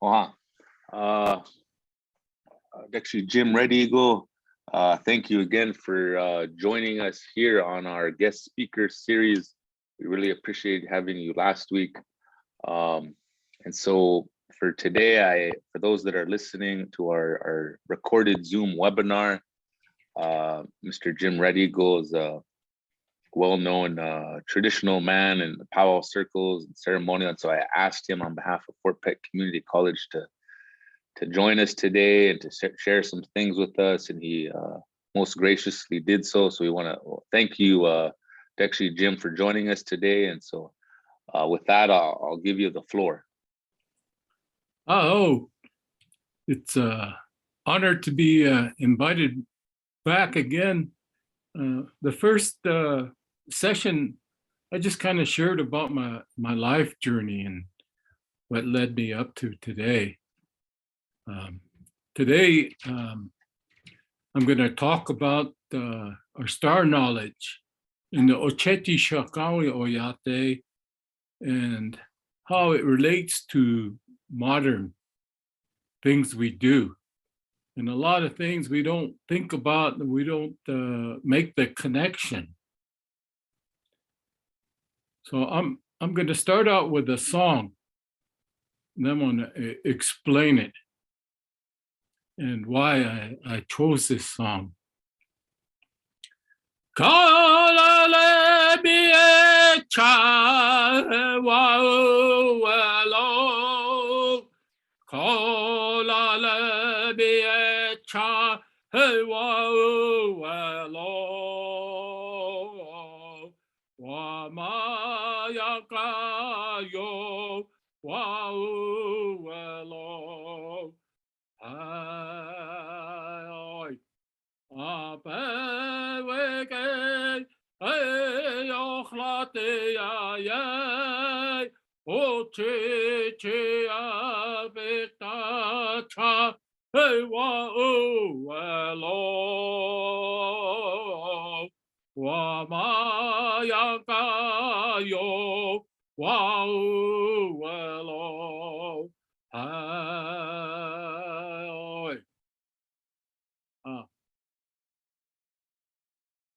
Wow. Uh, Actually, Jim Red Eagle, thank you again for joining us here on our guest speaker series. We really appreciate having you last week. And so for today, for those that are listening to our recorded Zoom webinar, Mr. Jim Red Eagle is a well-known traditional man in the powwow circles and ceremonial. And so I asked him on behalf of Fort Peck Community College to join us today and to share some things with us. And he most graciously did so. So we want to thank you, actually, Jim, for joining us today. And so with that, I'll give you the floor. Oh, it's an honor to be invited back again. The first session, I just kind of shared about my life journey and what led me up to today. Today, I'm going to talk about our star knowledge in the Oceti Sakowin Oyate and how it relates to modern things we do. And a lot of things we don't think about and we don't make the connection. So I'm going to start out with a song, and then I'm going to explain it and why I chose this song.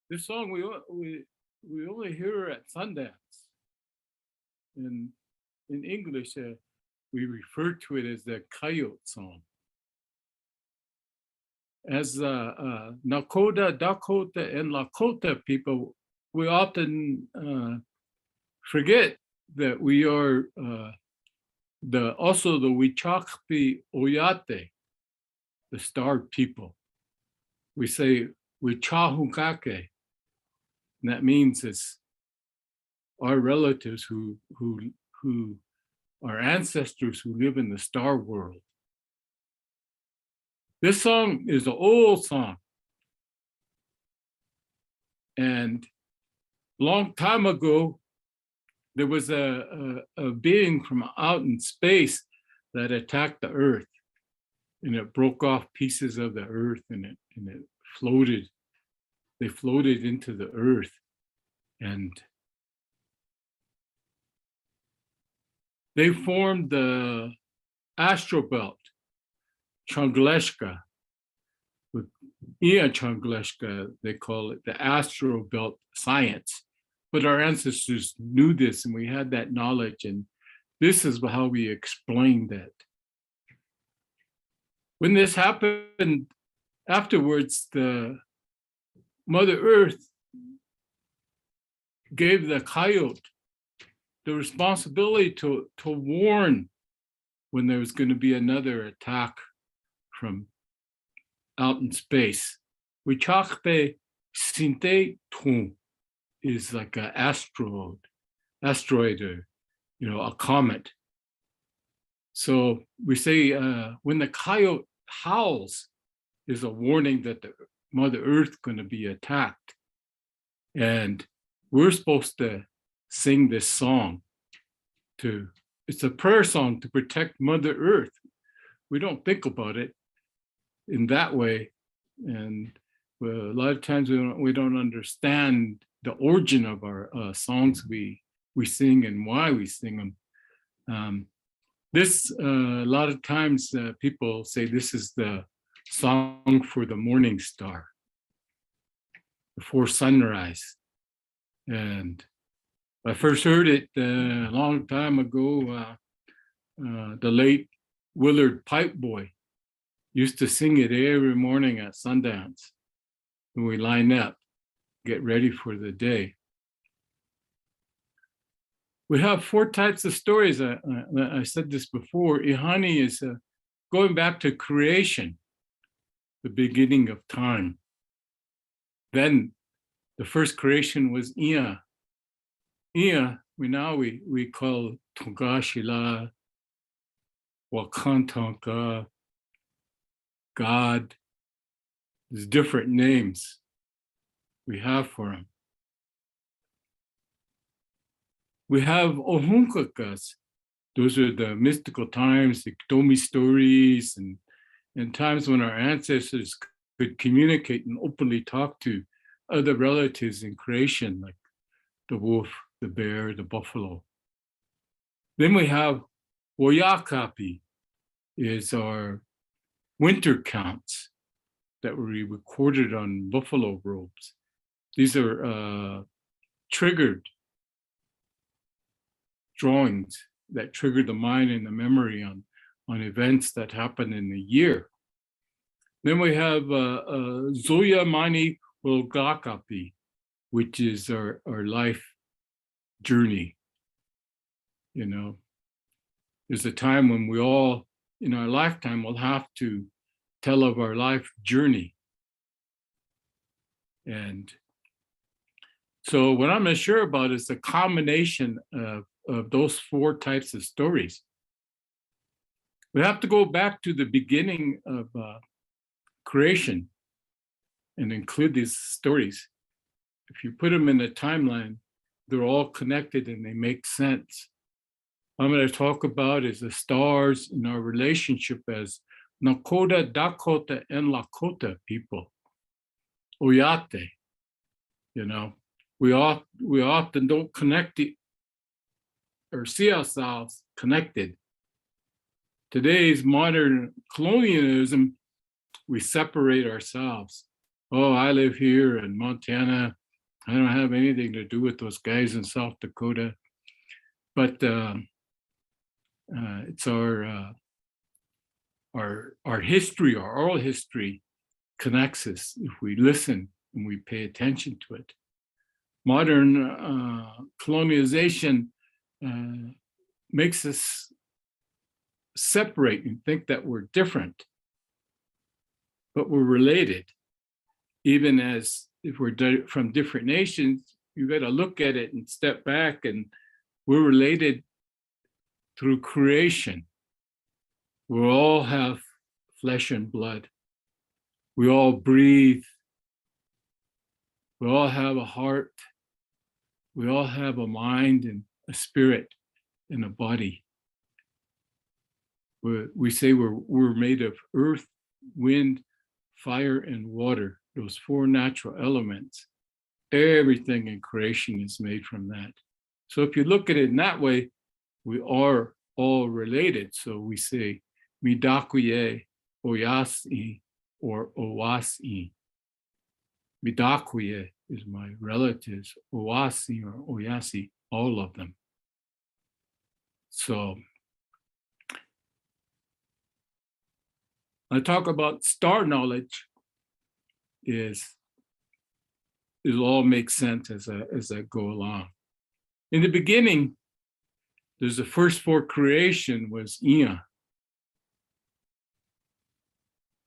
This song we only hear at Sundance. In English, we refer to it as the coyote song. As Nakota, Dakota, and Lakota people, we often forget that we are also the Wichakpi Oyate, the star people. We say Wichahukake, and that means it's our relatives who our ancestors who live in the star world. This song is an old song. And a long time ago, there was a being from out in space that attacked the earth, and it broke off pieces of the earth, and it floated. They floated into the earth, and they formed the astral belt, Changleshka. With Ian Changleshka, they call it the astral belt science. But our ancestors knew this, and we had that knowledge, and this is how we explained that. When this happened afterwards, the Mother Earth gave the coyote the responsibility to warn when there was going to be another attack from out in space. Wichakpe Sinte Tung is like an asteroid, or a comet. So we say when the coyote howls is a warning that the Mother Earth going to be attacked. And we're supposed to sing this song it's a prayer song to protect Mother Earth. We don't think about it in that way. And a lot of times we don't understand the origin of our songs we sing and why we sing them. This, a lot of times people say this is the song for the morning star, before sunrise. And I first heard it a long time ago. The late Willard Pipe Boy used to sing it every morning at Sundance when we line up, get ready for the day. We have 4 types of stories. I said this before. Ihani is going back to creation, the beginning of time. Then the first creation was Ia. Ia, we call Tongashila, Wakantanka, God. There's different names we have for him. We have Ohunkakas. Those are the mystical times, the Kitomi stories, and times when our ancestors could communicate and openly talk to other relatives in creation, like the wolf, the bear, the buffalo. Then we have Oyakapi, is our winter counts that were recorded on buffalo robes. These are triggered drawings that trigger the mind and the memory on events that happen in the year. Then we have Zoya Mani Wolgakapi, which is our life journey. You know, there's a time when we all, in our lifetime, will have to tell of our life journey. And so what I'm not sure about is the combination of those 4 types of stories. We have to go back to the beginning of creation and include these stories. If you put them in a timeline, they're all connected and they make sense. What I'm going to talk about is the stars in our relationship as Nakota, Dakota, and Lakota people. Oyate, you know, we often don't connect or see ourselves connected. Today's modern colonialism, we separate ourselves. Oh, I live here in Montana. I don't have anything to do with those guys in South Dakota. But it's our history, our oral history connects us if we listen and we pay attention to it. Modern colonialization makes us separate and think that we're different, but we're related. Even as if we're from different nations, you got to look at it and step back, and we're related through creation. We all have flesh and blood. We all breathe. We all have a heart. We all have a mind and a spirit and a body. We say we're made of earth, wind, fire, and water, those 4 natural elements. Everything in creation is made from that. So if you look at it in that way, we are all related. So we say, Midakuye, Oyasi, or Owasi. Midakuye is my relatives, Owasi or Oyasi, all of them. So I talk about star knowledge is it'll all make sense as I go along. In the beginning, there's the first 4 creation was Ia.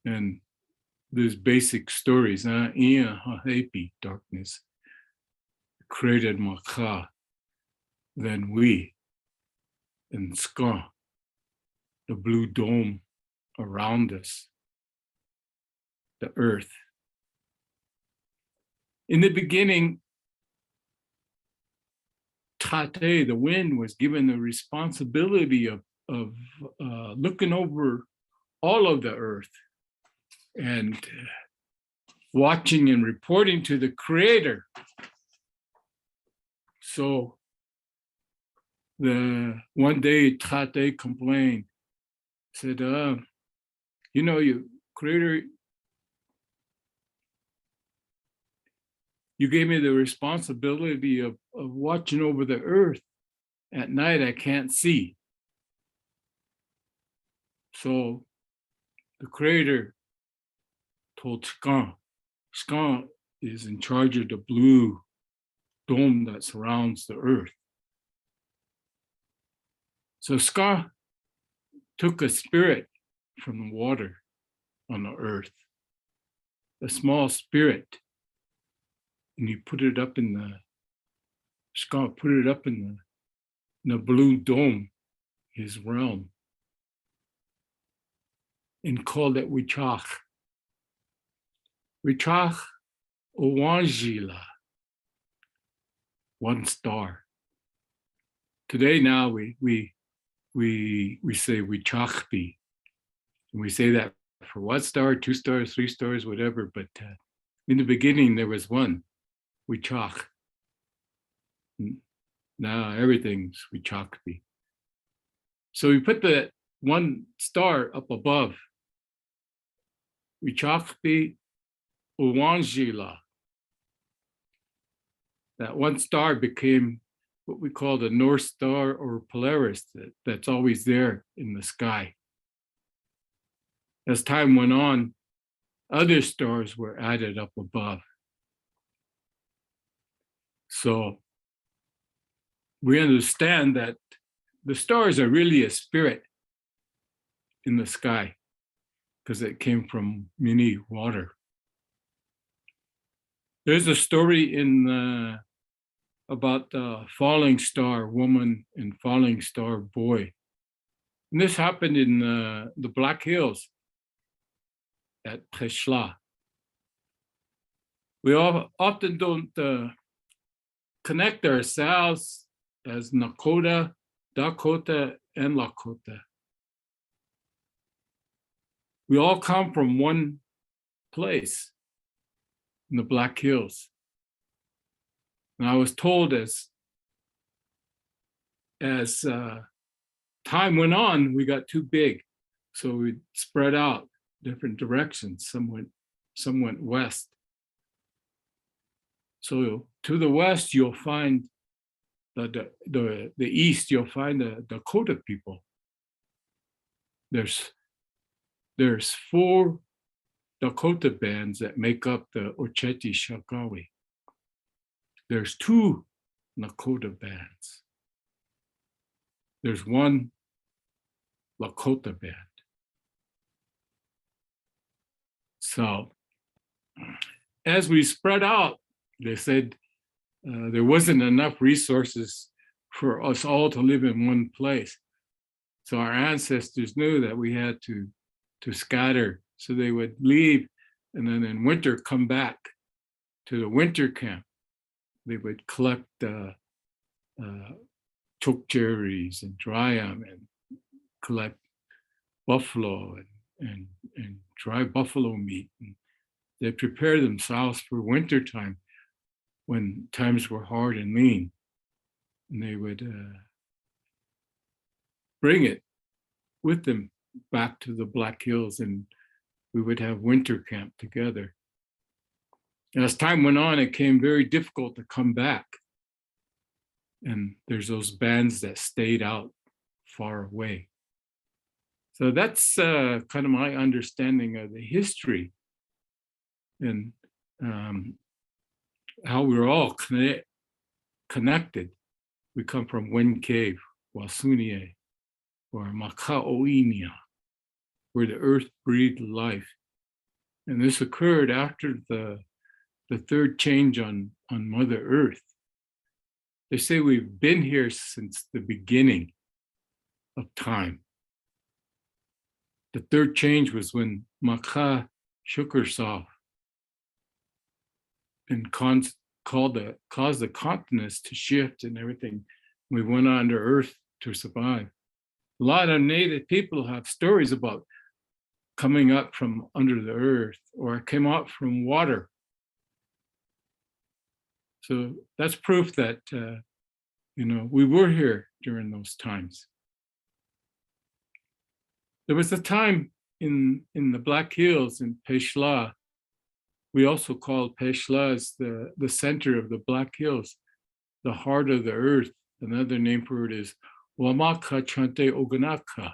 And there's basic stories. Ia hahepi, darkness, created Maka, then we, and Ska, the blue dome around us, the earth. In the beginning, Tate, the wind, was given the responsibility of looking over all of the earth and watching and reporting to the creator. So one day Tate complained, said, you creator, you gave me the responsibility of watching over the earth. At night, I can't see. So the creator told Skan is in charge of the blue dome that surrounds the earth. So Skan took a spirit from the water on the earth, a small spirit, and he put it up in the blue dome, his realm, and called it Wichach. Wichach Owanjila, one star. Today now we say Wichachpi, and we say that for 1 star, 2 stars, 3 stars, whatever. But in the beginning there was one, Wichach. Now everything's Wichachpi. So we put the 1 star up above. Wichachpi Uwanjila. That 1 star became what we call the North Star or Polaris, that's always there in the sky. As time went on, other stars were added up above. So we understand that the stars are really a spirit in the sky because it came from mini water. There's a story in about the falling star woman and falling star boy. And this happened in the Black Hills at Preshla. We often don't connect ourselves as Nakota, Dakota, and Lakota. We all come from one place in the Black Hills. And I was told as time went on, we got too big. So we spread out different directions. Some went west. So to the west, you'll find the east, you'll find the Dakota people. There's 4 Dakota bands that make up the Oceti Sakowin. There's 2 Lakota bands. There's 1 Lakota band. So as we spread out, they said there wasn't enough resources for us all to live in one place. So our ancestors knew that we had to scatter. So they would leave and then in winter come back to the winter camp. They would collect choke cherries and dry them and collect buffalo and dry buffalo meat. And they prepare themselves for winter time when times were hard and lean. And they would bring it with them back to the Black Hills, and we would have winter camp together. And as time went on, it became very difficult to come back. And there's those bands that stayed out far away. So that's kind of my understanding of the history and how we're all connected. We come from Wind Cave, Wasunie, or Maka'oinia, where the earth breathed life. And this occurred after the 3rd change on Mother Earth. They say we've been here since the beginning of time. The 3rd change was when Maka shook herself and caused the continents to shift and everything. We went under Earth to survive. A lot of Native people have stories about coming up from under the earth or came out from water. So that's proof that We were here during those times. There was a time in the Black Hills in Peshla. We also call Peshla as the center of the Black Hills, the heart of the earth. Another name for it is Wamaka Chante Oganaka,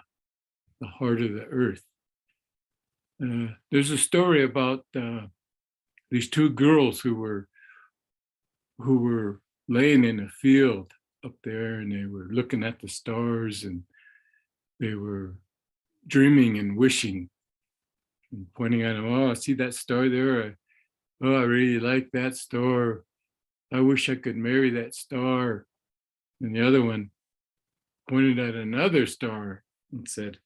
the heart of the earth. There's a story about these two girls who were laying in a field up there, and they were looking at the stars, and they were dreaming and wishing and pointing at them. Oh, see that star there? Oh, I really like that star. I wish I could marry that star. And the other one pointed at another star and said,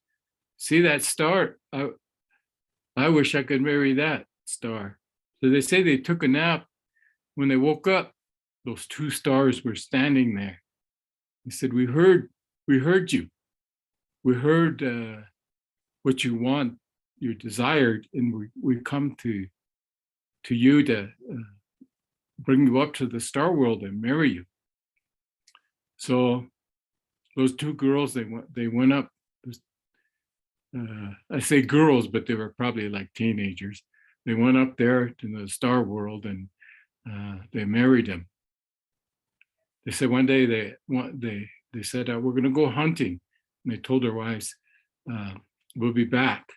see that star? I wish I could marry that star. So they say they took a nap. When they woke up, those two stars were standing there. They said, we heard you. We heard what you want, you desired, and we come to you to bring you up to the star world and marry you. So those two girls, they went up. I say girls, but they were probably like teenagers. They went up there to the star world, and they married him. They said one day they said, we're going to go hunting. And they told their wives, we'll be back.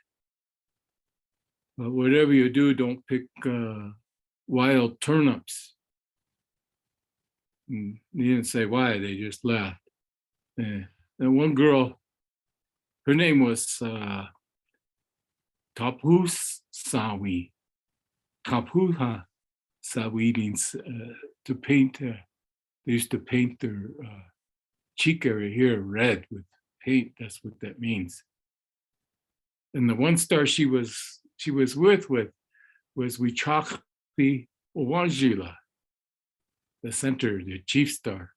But whatever you do, don't pick wild turnips. And they didn't say why, they just laughed. And one girl, her name was Tapus Sawi. Tapuha Sawi means to paint. They used to paint their cheek area here red with paint. That's what that means. And the one star she was with was Wichakpi Owanjila, the center, the chief star.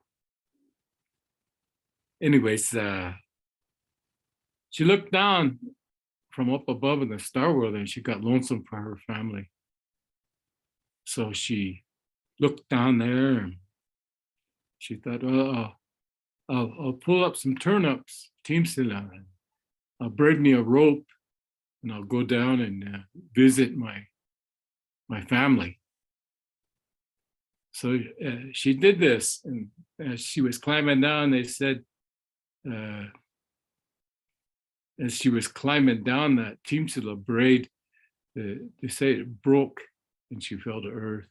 Anyways, she looked down from up above in the star world, and she got lonesome for her family. So she looked down there, and she thought, oh, I'll pull up some turnips, teemsila, and I'll braid me a rope, and I'll go down and visit my family. So she did this, and as she was climbing down, they said, as she was climbing down that teemsila braid, they say it broke and she fell to earth.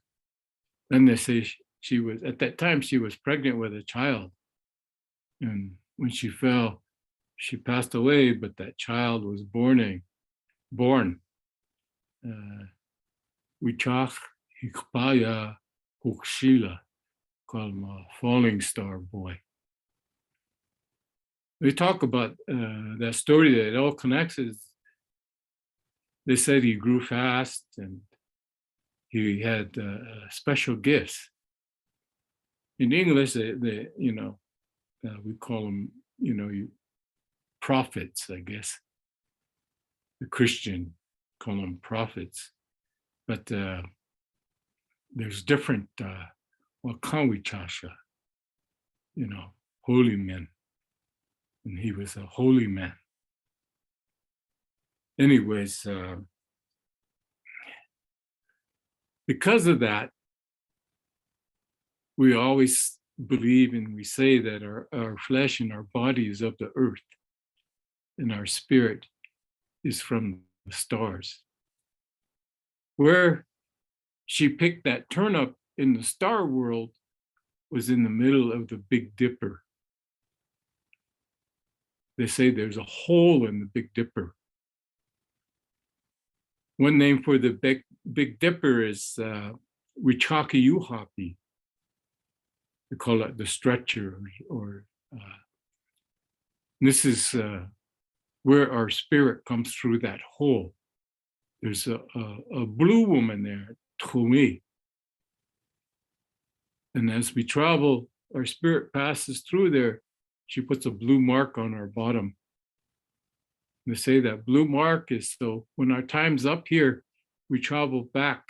Then they say she was, at that time, she was pregnant with a child. And when she fell, she passed away, but that child was born. Wichach Hikpaya Hukshila, called him a falling star boy. We talk about that story that it all connects. They said he grew fast and he had special gifts. In English, we call them, prophets, I guess. The Christian call them prophets. But there's different Wakawichasha, holy men. And he was a holy man. Anyways, because of that, we always believe and we say that our flesh and our body is of the earth, and our spirit is from the stars. Where she picked that turnip in the star world was in the middle of the Big Dipper. They say there's a hole in the Big Dipper. One name for the Big Dipper is Wichaki Uhapi. They call it the stretcher, or this is where our spirit comes through that hole. There's a blue woman there, Tumi. And as we travel, our spirit passes through there. She puts a blue mark on our bottom. They say that blue mark is so when our time's up here, we travel back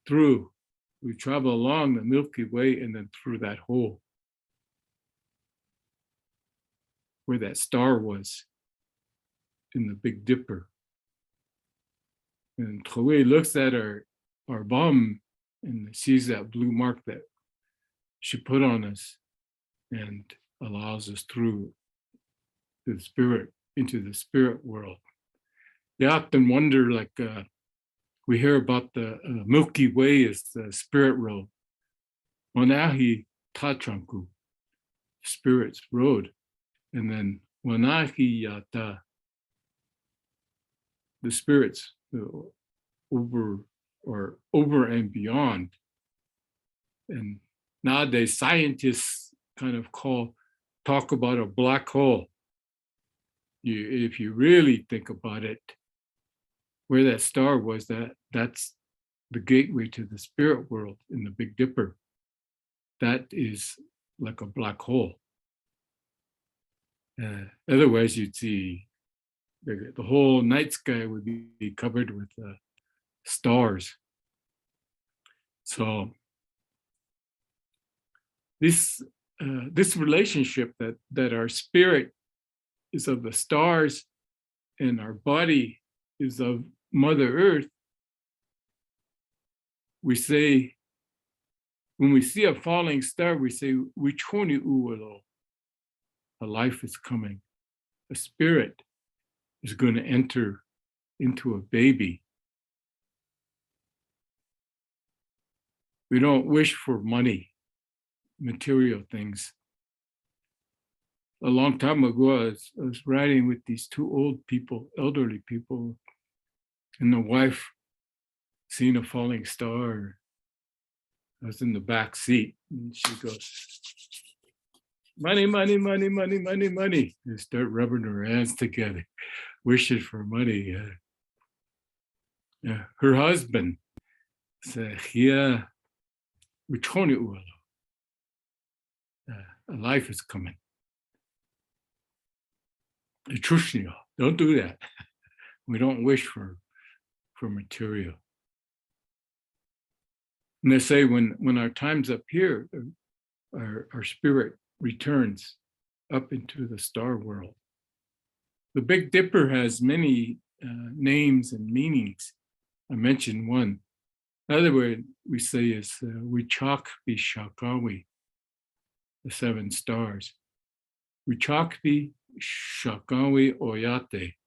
through. We travel along the Milky Way and then through that hole. where that star was in the Big Dipper. And Chloe looks at our bum and sees that blue mark that she put on us and allows us through the spirit, into the spirit world. They often wonder, like we hear about the Milky Way is the spirit road. Wanahi Tatranku, spirit's road. And then Wanahi Yata, the spirits over and beyond. And nowadays scientists kind of talk about a black hole. If you really think about it, where that star was, that's the gateway to the spirit world in the Big Dipper. That is like a black hole. Otherwise, you'd see the whole night sky would be covered with stars. So this relationship that our spirit is of the stars and our body is of Mother Earth, we say, when we see a falling star, we say, "Wichoni uwalo," a life is coming. A spirit is going to enter into a baby. We don't wish for money, material things. A long time ago, I was riding with these two old people, elderly people, and the wife seen a falling star. I was in the back seat, and she goes, "Money, money, money, money, money, money." They start rubbing her hands together, wishing for money. Her husband said, "Yeah, we told you, a life is coming. Don't do that. We don't wish for material." And they say when our time's up here, our spirit returns up into the star world. The Big Dipper has many names and meanings. I mentioned one. Another word we say is Wichakpi Shakawi, the 7 stars. Wichakpi Shakawi Oyate,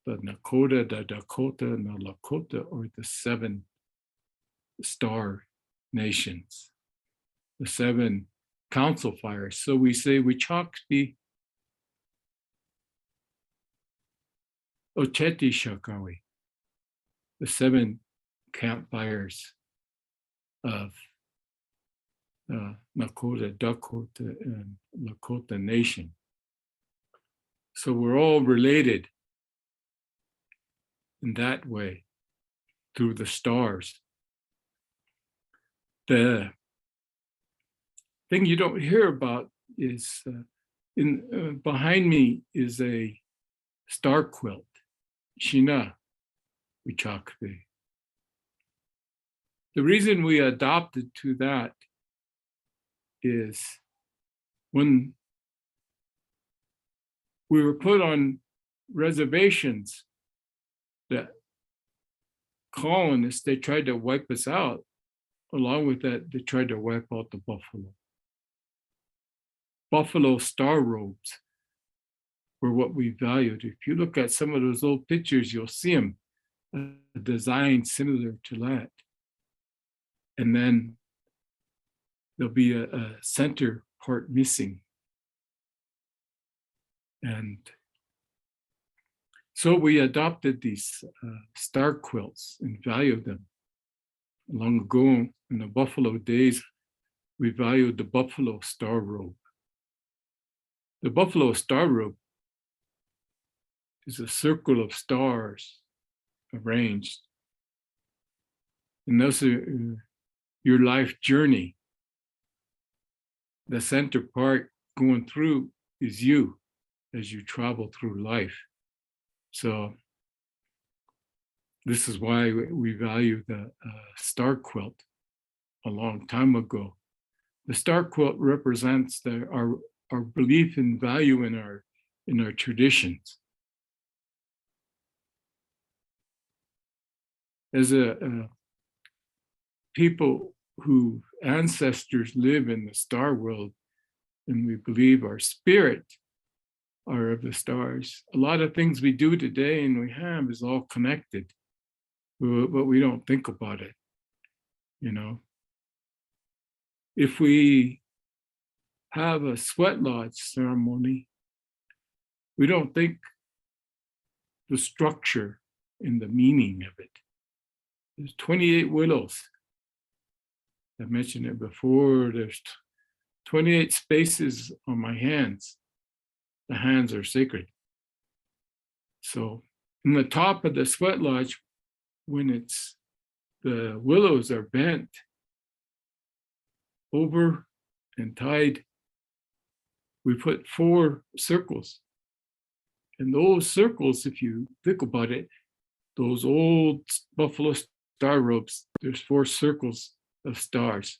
the Nakota, the Dakota, and the Lakota, or the 7 star nations, the 7 council fires. So we say Wichakpi Oceti Sakowin, the 7 campfires of Nakota, Dakota, and Lakota nation. So we're all related in that way through the stars. The thing you don't hear about is behind me is a star quilt, Shina Wichakbe. The reason we adopted to that is when we were put on reservations, that colonists, they tried to wipe us out. Along with that, they tried to wipe out the buffalo. Buffalo star robes were what we valued. If you look at some of those old pictures, you'll see them, a design similar to that. And then there'll be a center part missing. And so we adopted these star quilts and valued them. Long ago, in the buffalo days, we valued the buffalo star robe. The buffalo star robe is a circle of stars arranged. And those are your life journey. The center part going through is you as you travel through life. So this is why we value the star quilt a long time ago. The star quilt represents our belief and value in our traditions. As a people whose ancestors live in the star world, and we believe our spirit are of the stars, a lot of things we do today and we have is all connected, but we don't think about it, you know. If we have a sweat lodge ceremony, we don't think the structure and the meaning of it. There's 28 willows. I mentioned it before. There's 28 spaces on my hands. The hands are sacred. So in the top of the sweat lodge, when the willows are bent over and tied, we put 4 circles. And those circles, if you think about it, those old buffalo star ropes, there's 4 circles of stars.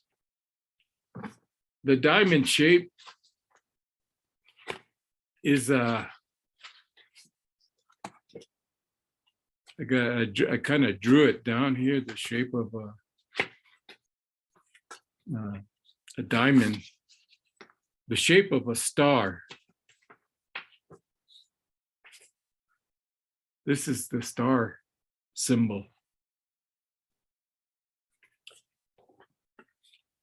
The diamond shape is I kind of drew it down here, the shape of a diamond, the shape of a star. This is the star symbol.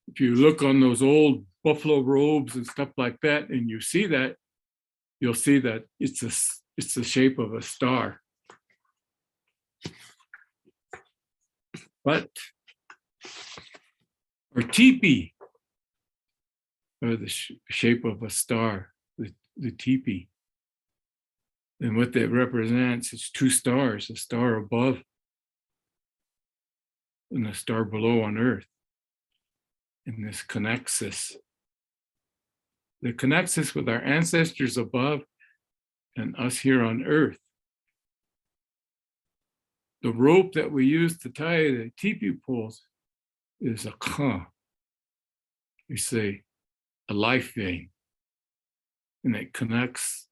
If you look on those old buffalo robes and stuff like that, and you see that, you'll see that it's the shape of a star. But our teepee are the shape of a star, the teepee. And what that represents is 2 stars, a star above and a star below on Earth. And this connects us. It connects us with our ancestors above and us here on Earth. The rope that we use to tie the teepee poles is a ka. We say a life vein. And it connects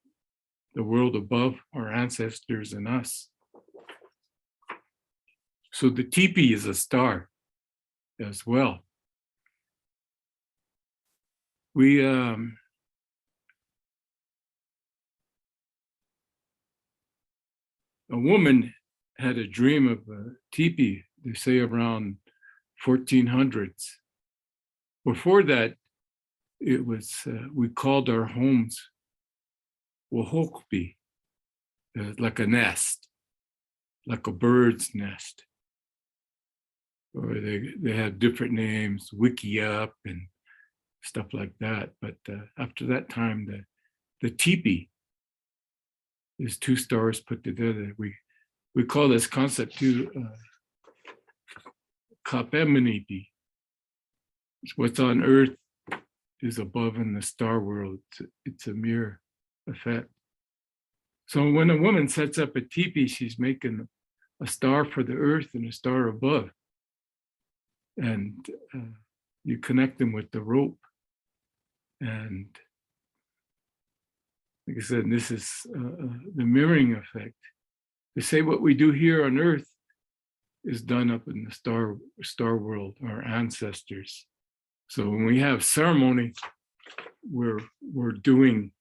the world above, our ancestors, and us. So the teepee is a star as well. We a woman had a dream of a teepee, they say around 1400s. Before that, it was, we called our homes wahokpi, like a nest, like a bird's nest. Or they have different names, wiki up and stuff like that. But after that time, the teepee is 2 stars put together. We call this concept too kapemaniti. What's on Earth is above in the star world. It's a mirror effect. So when a woman sets up a teepee, she's making a star for the Earth and a star above. And you connect them with the rope. And like I said, this is the mirroring effect. They say what we do here on Earth is done up in the star world, our ancestors. So when we have ceremony, we're doing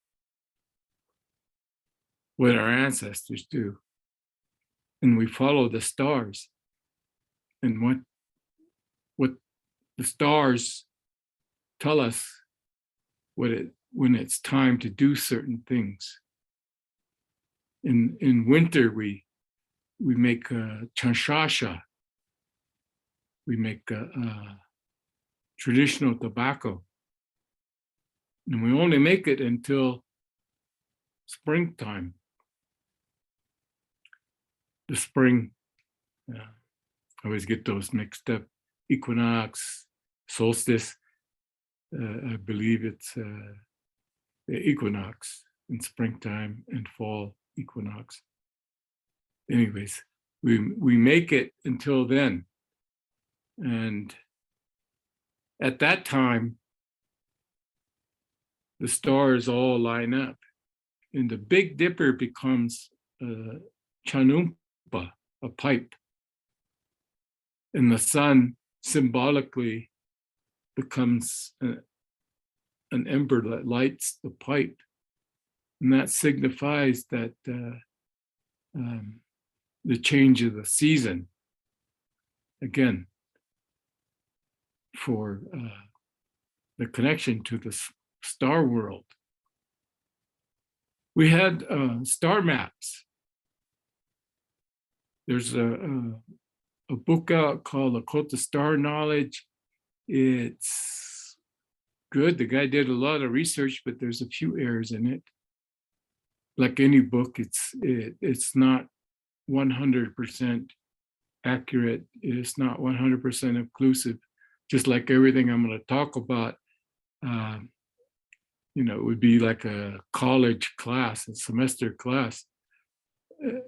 what our ancestors do. And we follow the stars. And what the stars tell us when it's time to do certain things. In winter, we make chanshasha. We make traditional tobacco. And we only make it until springtime. The spring, I always get those mixed up. Equinox, solstice, I believe it's the equinox in springtime and fall equinox. Anyways, we make it until then. And at that time, the stars all line up. And the Big Dipper becomes a chanumpa, a pipe. And the sun symbolically becomes an ember that lights the pipe. And that signifies that the change of the season, again, for the connection to the star world. We had star maps. There's a book out called Occult Star Knowledge. It's good. The guy did a lot of research, but there's a few errors in it. Like any book, it's not 100% accurate. It's not 100% inclusive. Just like everything I'm going to talk about, it would be like a college class, a semester class,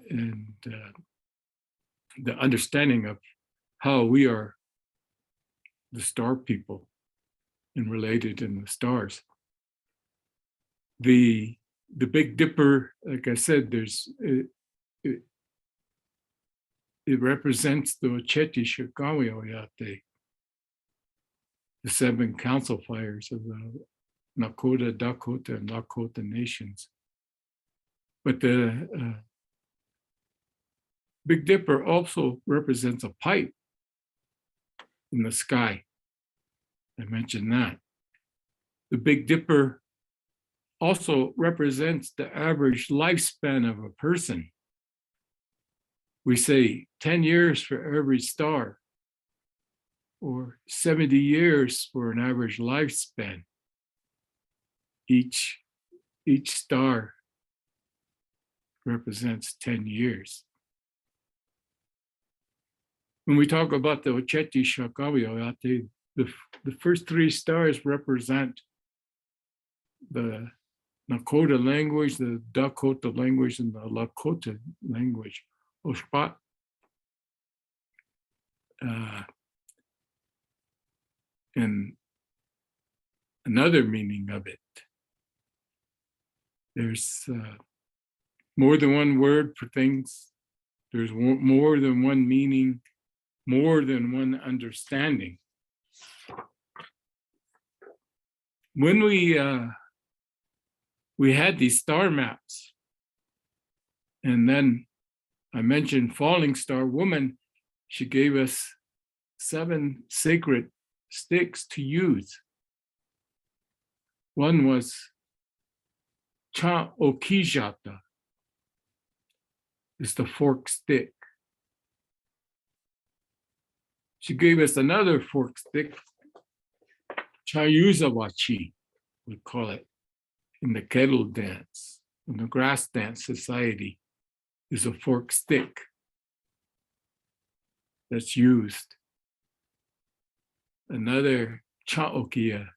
and the understanding of how we are the star people and related in the stars. The Big Dipper, like I said, it represents the Oceti Sakowin Oyate, the 7 council fires of the Nakota, Dakota, and Lakota nations. But the Big Dipper also represents a pipe in the sky. I mentioned that. The Big Dipper also represents the average lifespan of a person. We say 10 years for every star, or 70 years for an average lifespan. Each star represents 10 years. When we talk about the Oceti Sakowin Oyate, the first 3 stars represent the Nakota language, the Dakota language, and the Lakota language. Oshpat. And another meaning of it. There's more than one word for things. There's more than one meaning, more than one understanding. When we had these star maps, and then I mentioned Falling Star Woman, she gave us 7 sacred sticks to use. One was Cha Okijata, is the fork stick. She gave us another fork stick, Chayuzawachi, we call it, in the kettle dance, in the grass dance society, is a fork stick that's used. Another Chaokia,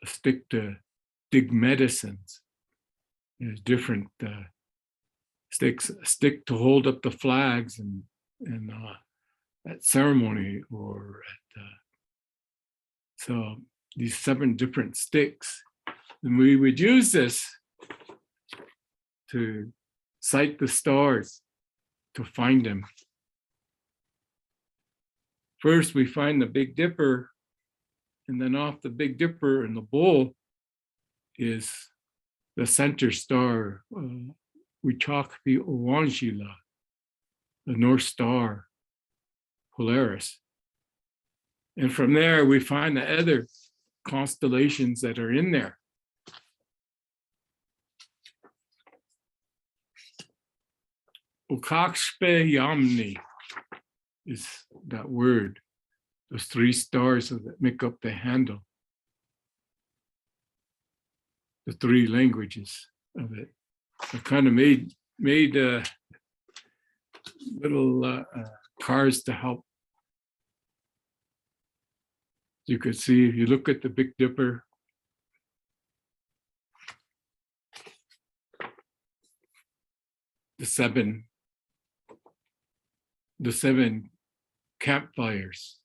a stick to dig medicines. There's different sticks, a stick to hold up the flags and at ceremony or at, so these 7 different sticks. And we would use this to sight the stars, to find them. First, we find the Big Dipper, and then off the Big Dipper in the bowl is the center star, Wichakpi Owanjila, the North Star, Polaris. And from there, we find the other constellations that are in there. Ukakshpe Yamni is that word, those 3 stars that make up the handle, the 3 languages of it. I kind of made little cards to help. You could see, if you look at the Big Dipper, the seven campfires.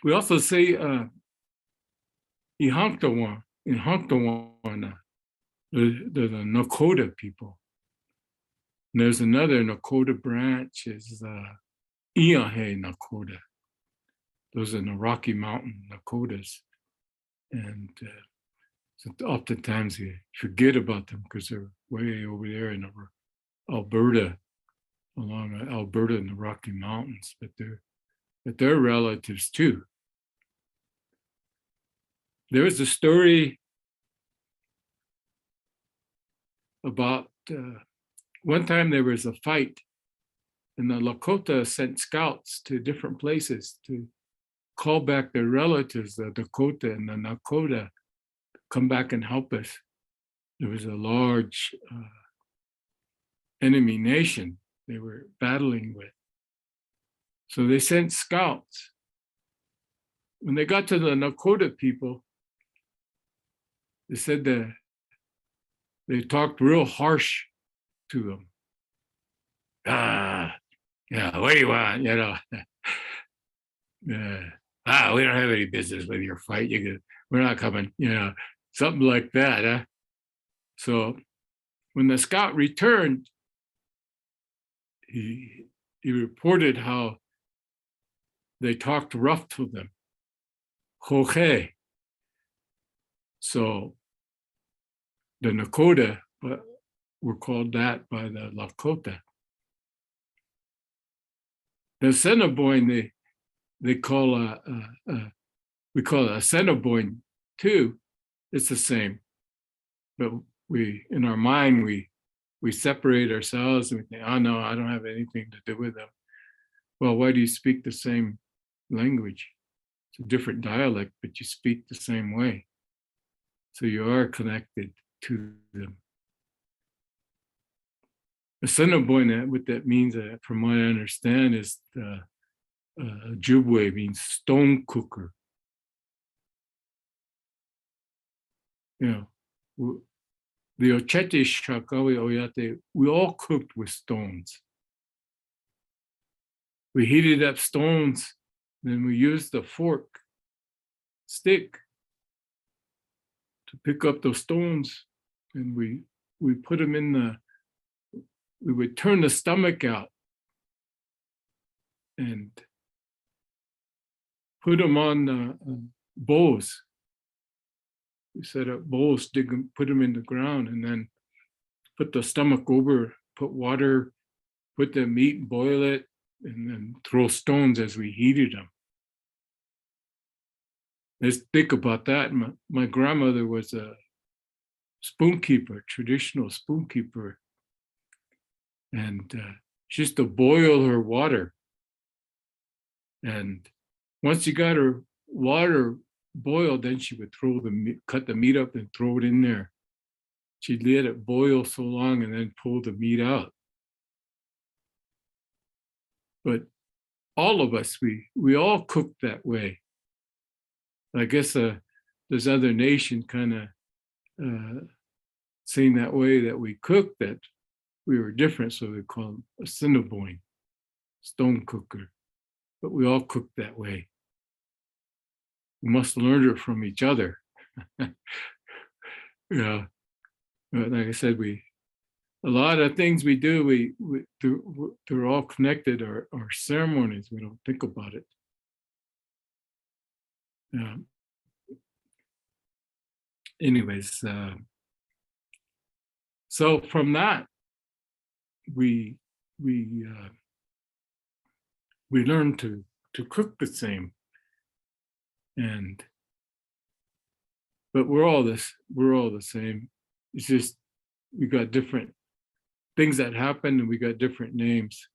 we also say Ihanktawan, Ihanktawana, the Nakota people. And there's another Nakota branch is Iahe Nakota. Those are in the Rocky Mountain Nakotas. And so oftentimes you forget about them because they're way over there in Alberta, along Alberta and the Rocky Mountains, but they're relatives too. There was a story about one time there was a fight, and the Lakota sent scouts to different places to call back their relatives, the Dakota and the Nakota, come back and help us. There was a large enemy nation they were battling with. So they sent scouts. When they got to the Nakota people, they said that they talked real harsh to them. Yeah, what do you want? You know, we don't have any business with your fight. We're not coming, you know, something like that. Huh? So when the scout returned, he reported how they talked rough to them. Hohe. So the Nakota were called that by the Lakota. The Assiniboine, they call we call it Assiniboine too. It's the same, but we in our mind we separate ourselves and we think, oh no, I don't have anything to do with them. Well, why do you speak the same language? It's a different dialect, but you speak the same way. So you are connected to them. Assiniboine, what that means, from what I understand, is the Ojibwe means stone cooker. You know, the Oceti Sakowin Oyate, we all cooked with stones. We heated up stones, then we used the stick to pick up those stones, and we put them in we would turn the stomach out and put them on bowls. We set up bowls, put them in the ground, and then put the stomach over, put water, put the meat, boil it, and then throw stones as we heated them. Let's think about that. My grandmother was a spoon keeper, traditional spoon keeper. And she used to boil her water. And once you got her water boiled, then she would cut the meat up and throw it in there. She'd let it boil so long and then pull the meat out. But all of us, we all cook that way. I guess there's other nation kind of saying that way that we cook, that we were different, so we call them Assiniboine, stone cooker. But we all cook that way. We must learn it from each other. Yeah, like I said, a lot of things we do, they're all connected. Our ceremonies, we don't think about it. Anyways, so from that, we learn to cook the same, but we're all the same. It's just we got different things that happen, and we got different names.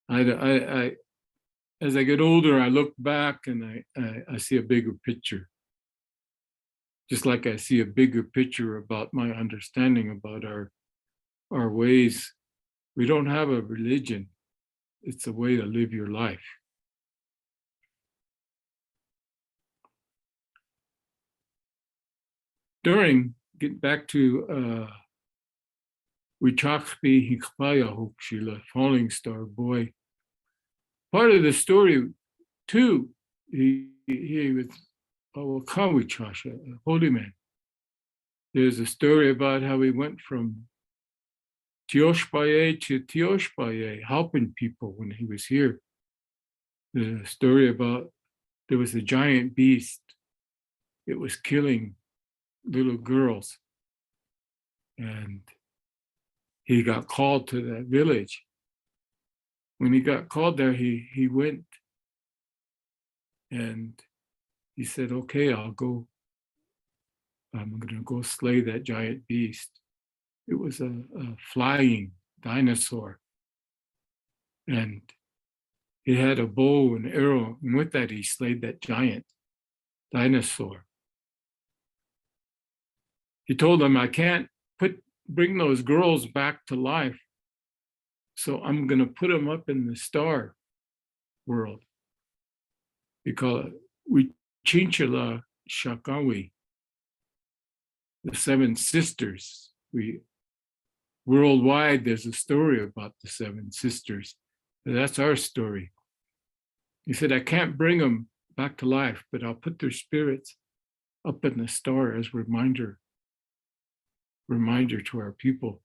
I as I get older, I look back and I see a bigger picture. Just like I see a bigger picture about my understanding about our ways. We don't have a religion. It's a way to live your life. Get back to Wichakpi Hikpaya Hokshila, Falling Star Boy. part of the story too, he was Kawichasha, a holy man. There's a story about how he went from Tioshpaye to Tioshpaye, helping people when he was here. There's a story about there was a giant beast. It was killing little girls. And he got called to that village. When he got called there, he went and he said, okay, I'm gonna go slay that giant beast. It was a flying dinosaur. And he had a bow and arrow, and with that he slayed that giant dinosaur. He told them, I can't bring those girls back to life, so I'm gonna put them up in the star world. We call it Wichinchila Shakawi, the seven sisters. Worldwide, there's a story about the seven sisters. That's our story. He said, I can't bring them back to life, but I'll put their spirits up in the star as reminder to our people.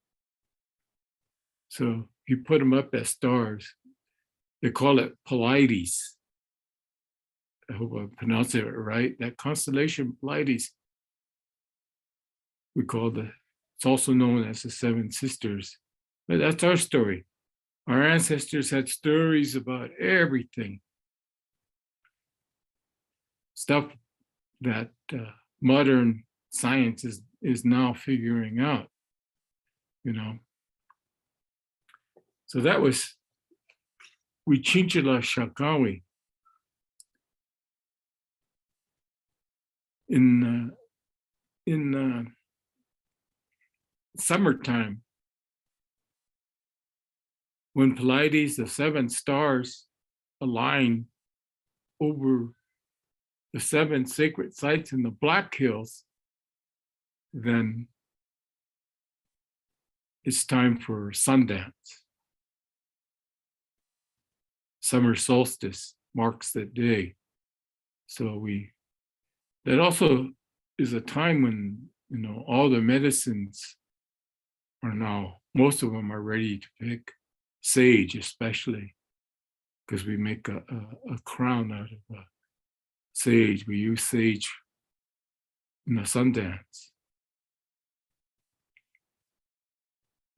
So he put them up as stars. They call it Pleiades. I hope I pronounced it right. That constellation Pleiades, it's also known as the Seven Sisters. But that's our story. Our ancestors had stories about everything. Stuff that modern science is now figuring out, So that was Wichinchila Shakawi. In summertime, when Pleiades, the seven stars, align over the seven sacred sites in the Black Hills, then it's time for Sundance. Summer solstice marks that day. So that also is a time when, all the medicines are now, most of them are ready to pick. Sage especially, because we make a crown out of sage. We use sage in the Sundance.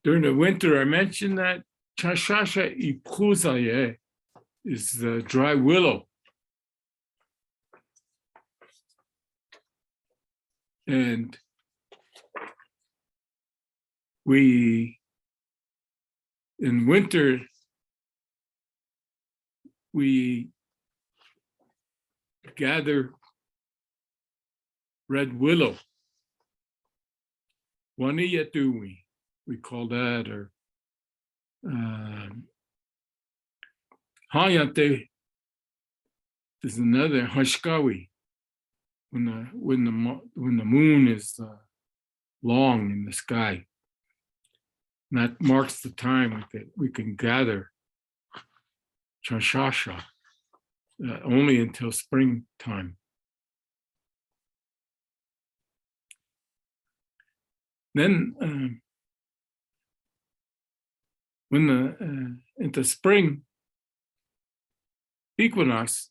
During the winter, I mentioned that Chashasha Ipruzaye is the dry willow. And in winter, we gather red willow. Waniyatu, we call that, or Hayate is another Hashkawi, when the moon is long in the sky. And that marks the time that we can gather Chashasha only until springtime. Then when into spring equinox,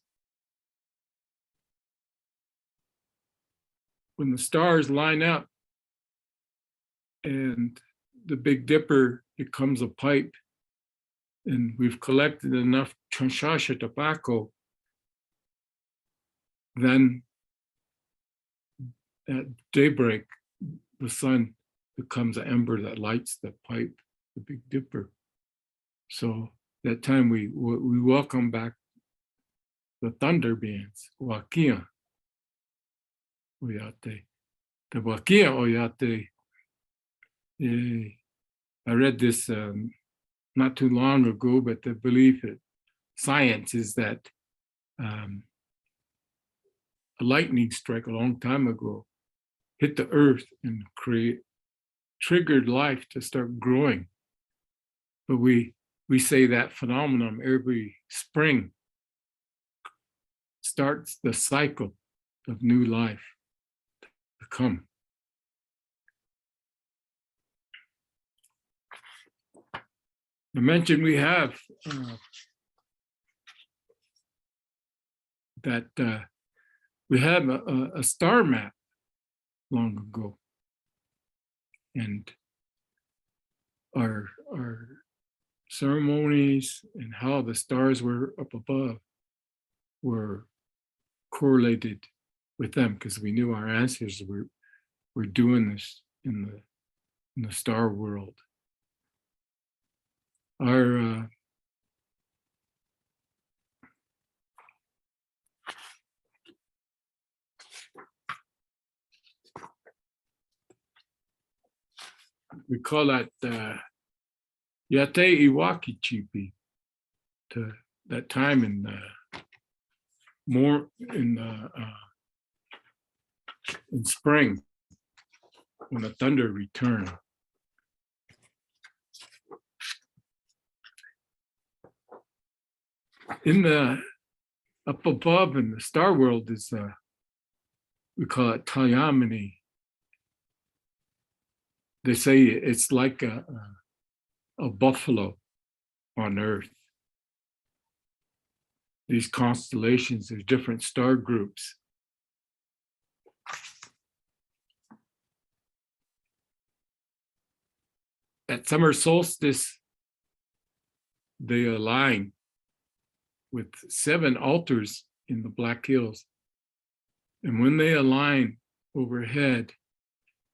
when the stars line up and the Big Dipper becomes a pipe, and we've collected enough Chashasha tobacco, then at daybreak, the sun becomes an ember that lights the pipe, the Big Dipper. So that time we welcome back the thunder beings, Wakia Oyate. The Wakia Oyate, I read this not too long ago, but the belief in science is that a lightning strike a long time ago hit the earth and triggered life to start growing. But we we say that phenomenon every spring starts the cycle of new life to come. I mentioned we have we had a star map long ago, and our ceremonies and how the stars were up above were correlated with them, because we knew our ancestors were doing this in the star world. Our we call that Oyate Iwaki Chipi, to that time in in spring when the thunder returned. In the up above in the star world is we call it Talyamani. They say it's like a buffalo on Earth. These constellations, there's different star groups. At summer solstice, they align with 7 altars in the Black Hills. And when they align overhead,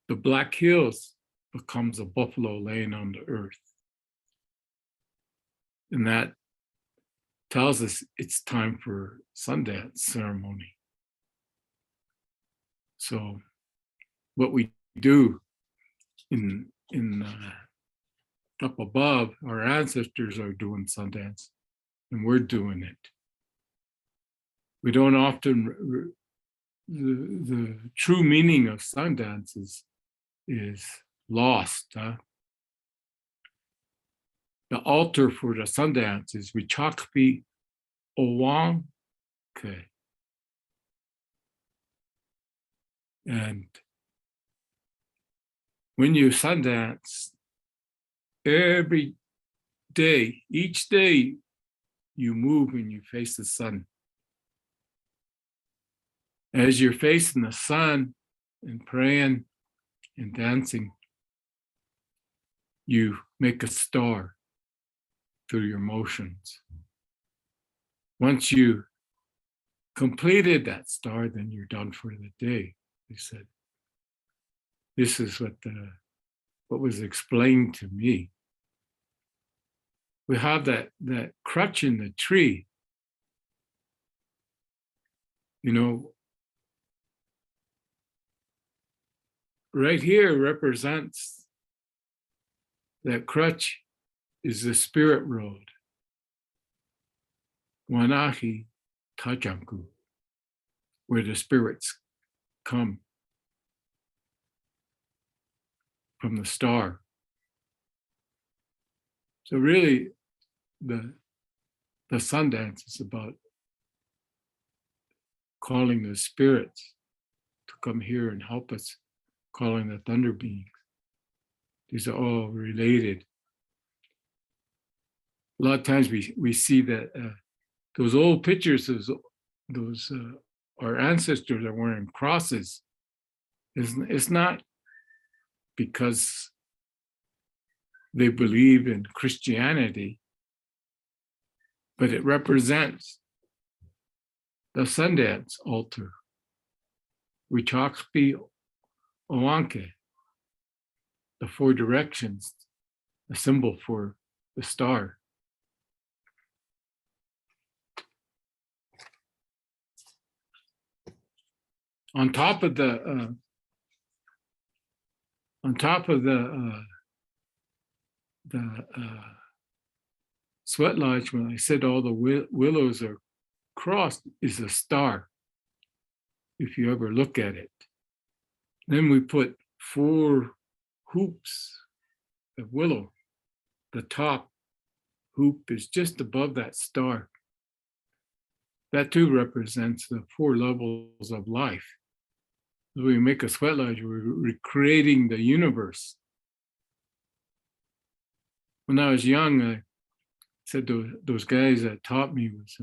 the Black Hills becomes a buffalo laying on the earth. And that tells us it's time for Sundance ceremony. So what we do in up above, our ancestors are doing Sundance, and we're doing it. We don't often, the true meaning of Sundance is lost. Huh? The altar for the Sundance is Wichakpi Owanke. And when you Sundance, every day, each day, you move and you face the sun. As you're facing the sun and praying and dancing, you make a star through your motions. Once you completed that star, then you're done for the day. They said, this is what was explained to me. We have that crutch in the tree. You know, right here represents that crutch is the spirit road. Wanahi Tajanku, where the spirits come from the star. So really, the Sundance is about calling the spirits to come here and help us, calling the thunder beings. These are all related. A lot of times we see that those old pictures, those our ancestors are wearing crosses. It's not because they believe in Christianity, but it represents the Sundance altar. Wichakpi Owanke, the 4 directions, a symbol for the star. On top of the sweat lodge, when I said all the willows are crossed, is a star, if you ever look at it. Then we put 4 hoops of willow. The top hoop is just above that star. That too represents the 4 levels of life. When we make a sweat lodge, we're recreating the universe. When I was young, I said those guys that taught me was,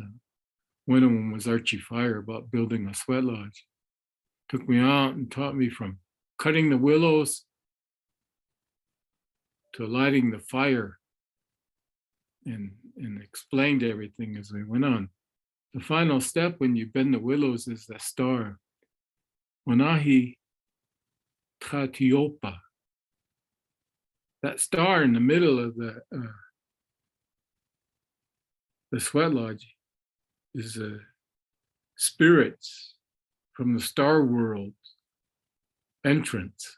one of them was Archie Fire about building a sweat lodge. Took me out and taught me from cutting the willows to lighting the fire, and explained everything as we went on. The final step when you bend the willows is the star. Wanahi Katiopa. That star in the middle of the sweat lodge is spirits from the star world entrance,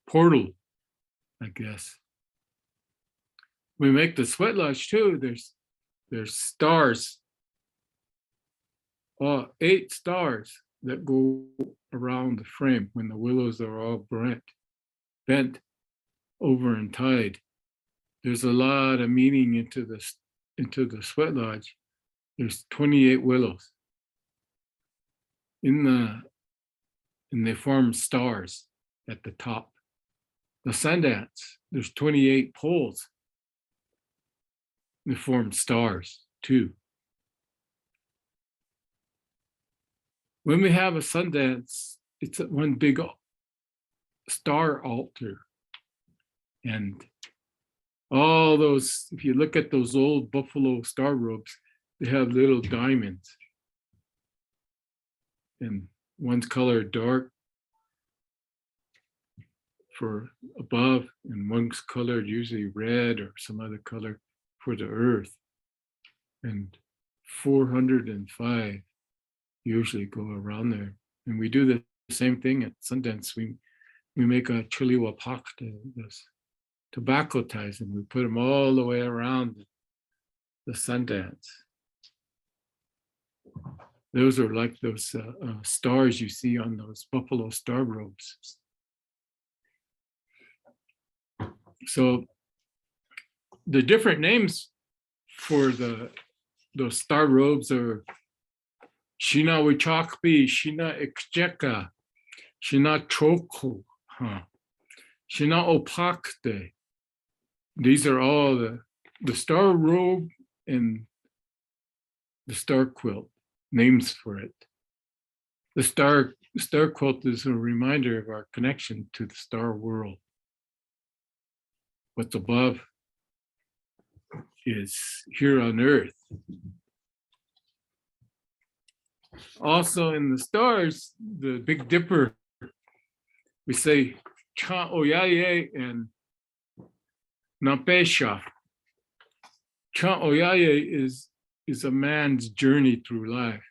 portal, I guess. We make the sweat lodge too. There's stars, 8 stars that go around the frame when the willows are all bent over and tied. There's a lot of meaning into the sweat lodge. There's 28 willows and they form stars at the top. The Sundance, there's 28 poles. They form stars too. When we have a Sundance, it's one big star altar. And all those, if you look at those old buffalo star robes, they have little diamonds. And one's colored dark for above, and one's colored usually red or some other color for the earth. And 405 usually go around there. And we do the same thing at Sundance. We make a chiliwapak, this tobacco ties, and we put them all the way around the Sundance. Those are like those stars you see on those buffalo star robes. So the different names for those star robes are Shina Wichakpi, Shina Ikjeka, Shina Choko, Shina Opakte. These are all the star robe and the star quilt, names for it. The star quilt is a reminder of our connection to the star world. What's above is here on earth. Also in the stars, the Big Dipper, we say Cha Oyate and Napesha. Cha Oyate is a man's journey through life,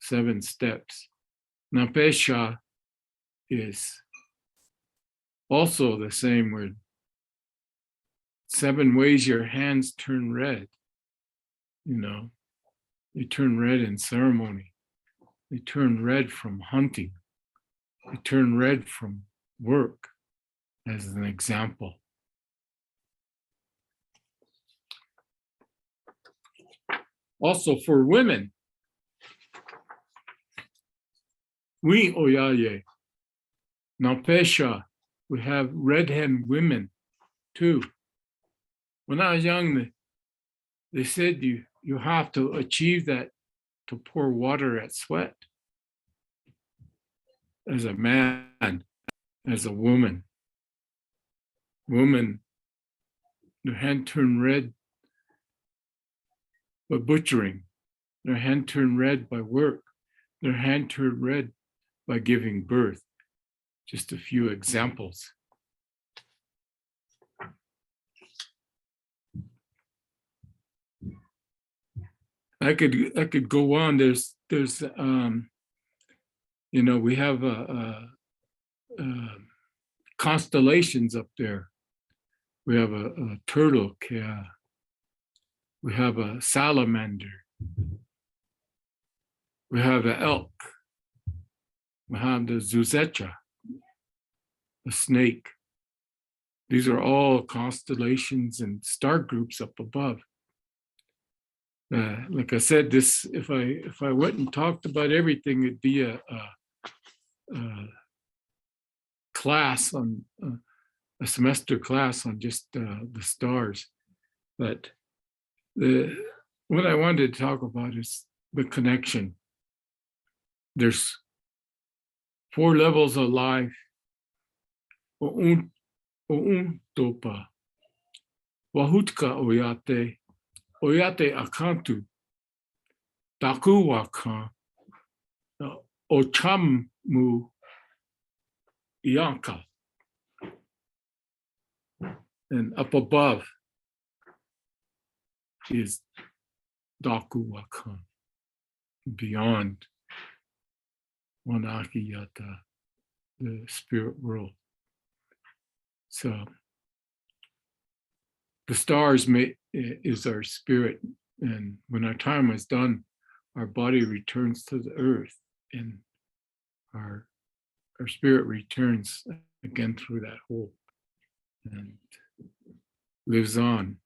7 steps. Napesha is also the same word. 7 ways your hands turn red. You know, they turn red in ceremony. They turn red from hunting. They turn red from work, as an example. Also for women, we Oyate, Napesha, we have red hen women too. When I was young, they said you have to achieve that to pour water at sweat. As a man, as a woman. Woman, their hand turned red by butchering. Their hand turned red by work. Their hand turned red by giving birth. Just a few examples. I could go on. There's you know, we have constellations up there. We have a turtle, we have a salamander, we have an elk, we have the zuzecha, the snake. These are all constellations and star groups up above. Like I said, this if I went and talked about everything, it'd be a class on a semester class on just the stars. But what I wanted to talk about is the connection. There's 4 levels of life. O'un topa, wahutka oyate, oyate akantu, daku wakan, ochamu ianka. And up above is daku wakan, beyond Wanaki Yata, the spirit world. So the stars is our spirit, and when our time is done, our body returns to the earth, and our spirit returns again through that hole and lives on.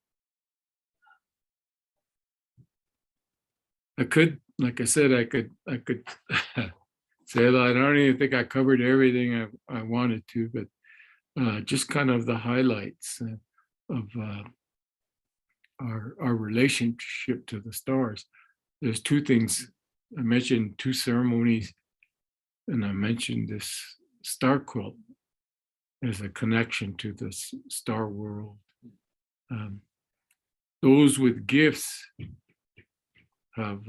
I could, like I said, I could say that I don't even think I covered everything I wanted to, but just kind of the highlights of our relationship to the stars. There's 2 things. I mentioned 2 ceremonies, and I mentioned this star quilt as a connection to the star world. Those with gifts have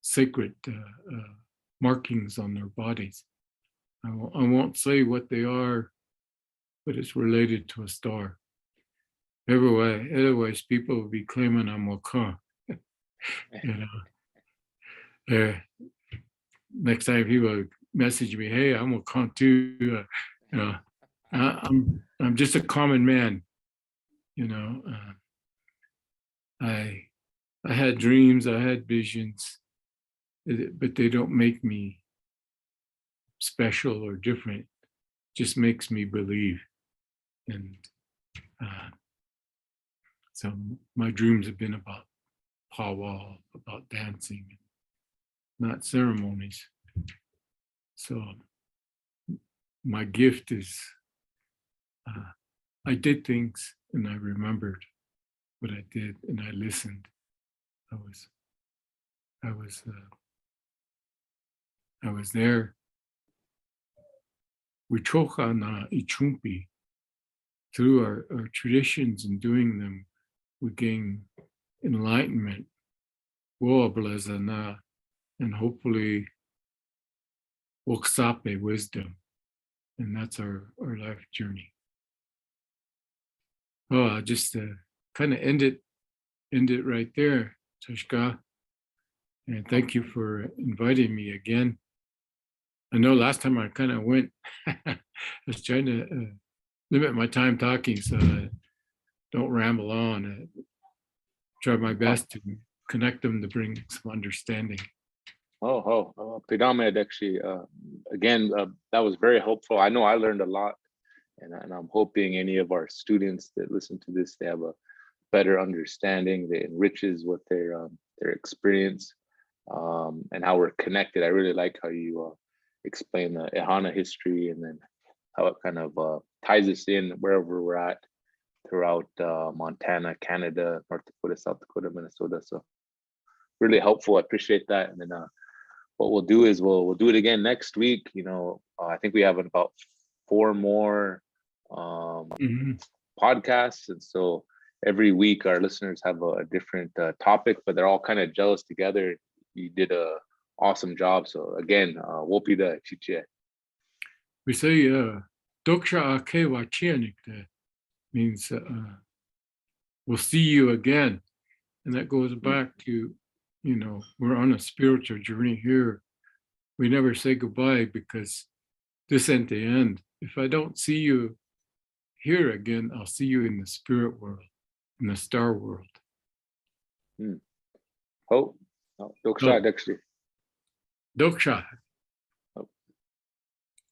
sacred markings on their bodies. I won't say what they are, but it's related to a star. Otherwise, people will be claiming I'm Wakan. Next time people message me, hey, I'm Wakan too. I'm just a common man. I had dreams, I had visions, but they don't make me special or different. Just makes me believe. And so my dreams have been about powwow, about dancing, not ceremonies. So my gift is I did things and I remembered what I did and I listened. I was there. We choka na ichumpi. Through our traditions and doing them, we gain enlightenment, woablazana, and hopefully woksape, wisdom. And that's our life journey. Oh, I'll just kind of end it right there, Tashka. And thank you for inviting me again. I know last time I kind of went, I was trying to limit my time talking so I don't ramble on. Try my best to connect them to bring some understanding. Pidamed, actually, again, that was very helpful. I know I learned a lot, and I'm hoping any of our students that listen to this, they have a better understanding that enriches what their experience and how we're connected. I really like how you explain the Ehana history and then how it kind of ties us in wherever we're at throughout Montana, Canada, North Dakota, South Dakota, Minnesota. So really helpful. I appreciate that. And then what we'll do is we'll do it again next week. I think we have about 4 more podcasts, and so every week our listeners have a different topic, but they're all kind of jealous together. You did a awesome job. So again, wopida chiche. We say doksha ake wachianik, means we'll see you again. And that goes back to, we're on a spiritual journey here. We never say goodbye because this ain't the end. If I don't see you here again, I'll see you in the spirit world, in the star world. Doksha, actually. Doksha.